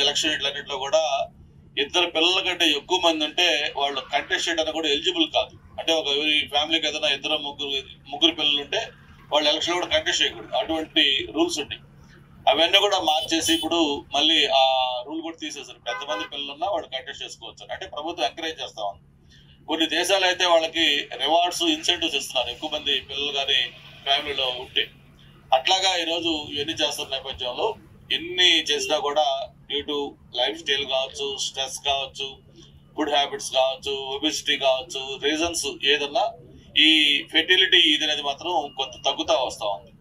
Election ఇట్లన్నింటిలో కూడా ఇద్దరు పిల్లల కంటే ఎక్కువ మంది ఉంటే వాళ్ళు కంటెస్ట్ చేయడానికి కూడా ఎలిజిబుల్ కాదు. అంటే ఒక ఫ్యామిలీకి ఏదైనా ఇద్దరు ముగ్గురు పిల్లలు ఉంటే వాళ్ళు ఎలక్షన్ కూడా కంటెస్ట్ చేయకూడదు. అటువంటి రూల్స్ ఉంటాయి. అవన్నీ కూడా మార్చేసి ఇప్పుడు మళ్ళీ ఆ రూల్ కూడా తీసేసారు. పెద్దమంది పిల్లలున్నా వాళ్ళు కంటెస్ట్ చేసుకోవచ్చు. అంటే ప్రభుత్వం ఎంకరేజ్ చేస్తా ఉంది. కొన్ని దేశాలు అయితే వాళ్ళకి రివార్డ్స్, ఇన్సెంటివ్స్ ఇస్తున్నారు ఎక్కువ మంది పిల్లలు కానీ ఫ్యామిలీలో ఉంటే. అట్లాగా ఈరోజు ఇవన్నీ చేస్తున్న నేపథ్యంలో ఎన్ని చేసినా కూడా డ్యూ టు లైఫ్ స్టైల్ కావచ్చు, స్ట్రెస్ కావచ్చు, ఫుడ్ హ్యాబిట్స్ కావచ్చు, ఒబెసిటీ కావచ్చు, రీజన్స్ ఏదన్నా ఈ ఫెర్టిలిటీ ఇది అనేది మాత్రం కొంత తగ్గుతా వస్తా ఉంది.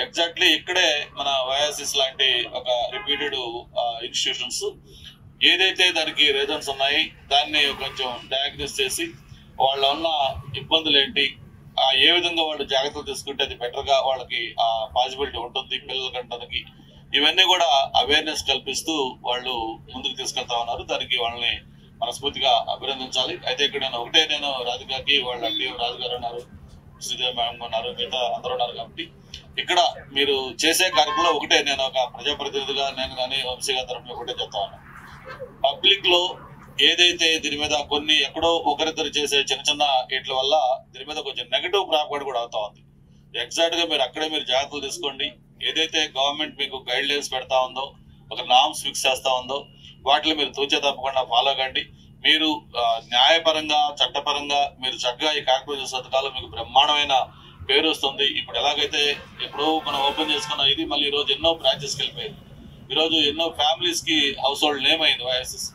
ఎగ్జాక్ట్లీ ఇక్కడే మన వయాసిస్ లాంటి ఒక రిపీటెడ్ ఇన్స్టిట్యూషన్స్ ఏదైతే దానికి రీజన్స్ ఉన్నాయి దాన్ని కొంచెం డయాగ్నోస్ చేసి వాళ్ళ ఉన్న ఇబ్బందులు ఏంటి, ఏ విధంగా వాళ్ళు జాగ్రత్తలు తీసుకుంటే అది బెటర్గా వాళ్ళకి ఆ పాసిబిలిటీ ఉంటుంది పిల్లల కంటానికి, ఇవన్నీ కూడా అవేర్నెస్ కల్పిస్తూ వాళ్ళు ముందుకు తీసుకెళ్తా ఉన్నారు. దానికి వాళ్ళని మనస్ఫూర్తిగా అభినందించాలి. అయితే ఇక్కడ నేను రాధికాకి వాళ్ళ రాజుగారు ఉన్నారు, శ్రీదేవి మేడం ఉన్నారు, మిగతా అందరూ ఉన్నారు. కాబట్టి ఇక్కడ మీరు చేసే కార్యక్రమంలో ఒకటే, నేను ఒక ప్రజాప్రతినిధిగా నేను కానీ వంశీ గారి తరఫున ఒకటే చెప్తా ఉన్నాను. పబ్లిక్ లో ఏదైతే దీని మీద కొన్ని ఎక్కడో ఒకరిద్దరు చేసే చిన్న చిన్న వీటి వల్ల దీని మీద కొంచెం నెగటివ్ ప్రాపగండా కూడా అవుతా ఉంది. ఎగ్జాక్ట్ గా మీరు అక్కడే మీరు జాగ్రత్తలు తీసుకోండి. ఏదైతే గవర్నమెంట్ మీకు గైడ్ లైన్స్ పెడతా ఉందో, ఒక నామ్స్ ఫిక్స్ చేస్తా ఉందో వాటిని మీరు తూచే తప్పకుండా ఫాలో కండి. మీరు న్యాయపరంగా, చట్టపరంగా మీరు చక్కగా ఈ కార్యక్రమం చేసే కాలం మీకు బ్రహ్మాండమైన పేరు వస్తుంది. ఇప్పుడు ఎలాగైతే ఎప్పుడో మనం ఓపెన్ చేసుకున్న ఇది మళ్ళీ ఈరోజు ఎన్నో బ్రాంచెస్కి వెళ్ళిపోయింది. ఈరోజు ఎన్నో ఫ్యామిలీస్ కి హౌస్ హోల్డ్ నేమ్ అయింది వయాసిస్.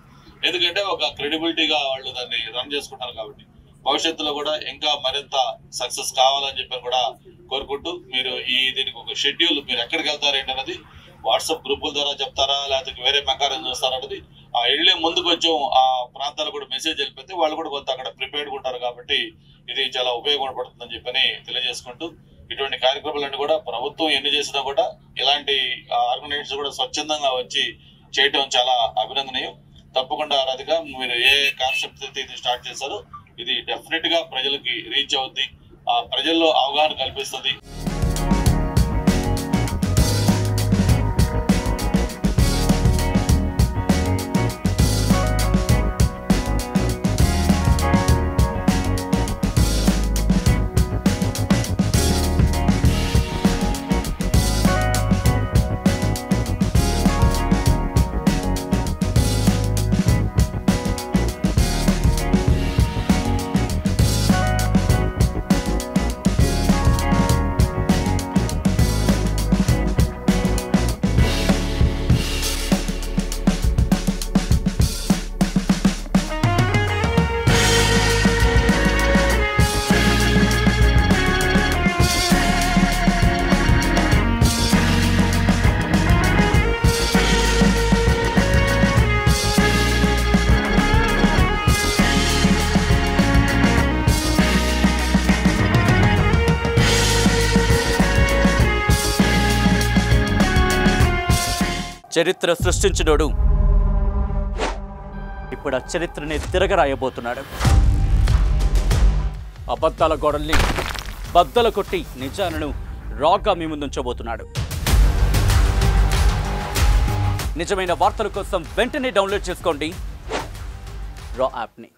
ఎందుకంటే ఒక క్రెడిబిలిటీగా వాళ్ళు దాన్ని రన్ చేసుకుంటారు. కాబట్టి భవిష్యత్తులో కూడా ఇంకా మరింత సక్సెస్ కావాలని చెప్పి కూడా కోరుకుంటూ మీరు దీనికి ఒక షెడ్యూల్ మీరు ఎక్కడికి వెళ్తారు ఏంటన్నది వాట్సాప్ గ్రూపుల ద్వారా చెప్తారా లేకపోతే వేరే ప్రకారం చూస్తారా అనేది ఆ వెళ్ళే ముందు కొంచెం ఆ ప్రాంతాలు కూడా మెసేజ్ వెళ్ళిపోతే వాళ్ళు కూడా కొంత అక్కడ ప్రిపేర్డ్గా ఉంటారు. కాబట్టి ఇది చాలా ఉపయోగపడుతుందని చెప్పని తెలియజేసుకుంటూ ఇటువంటి కార్యక్రమాలన్నీ కూడా ప్రభుత్వం ఎన్ని చేసినా కూడా ఇలాంటి ఆర్గనైజేషన్స్ కూడా స్వచ్ఛందంగా వచ్చి చేయటం చాలా అభినందనీయం. తప్పకుండా రాధిక మీరు ఏ కాన్సెప్ట్ అయితే ఇది స్టార్ట్ చేశారో ఇది డెఫినెట్ గా ప్రజలకి రీచ్ అవుద్ది, ఆ ప్రజల్లో అవగాహన కల్పిస్తుంది. చరిత్ర సృష్టించినోడు ఇప్పుడు ఆ చరిత్రని తిరగరాయబోతున్నాడు. అబద్ధాల గోడల్ని బద్దలు కొట్టి నిజాలను రాగా మీ ముందుంచబోతున్నాడు. నిజమైన వార్తల కోసం వెంటనే డౌన్లోడ్ చేసుకోండి రా యాప్ని.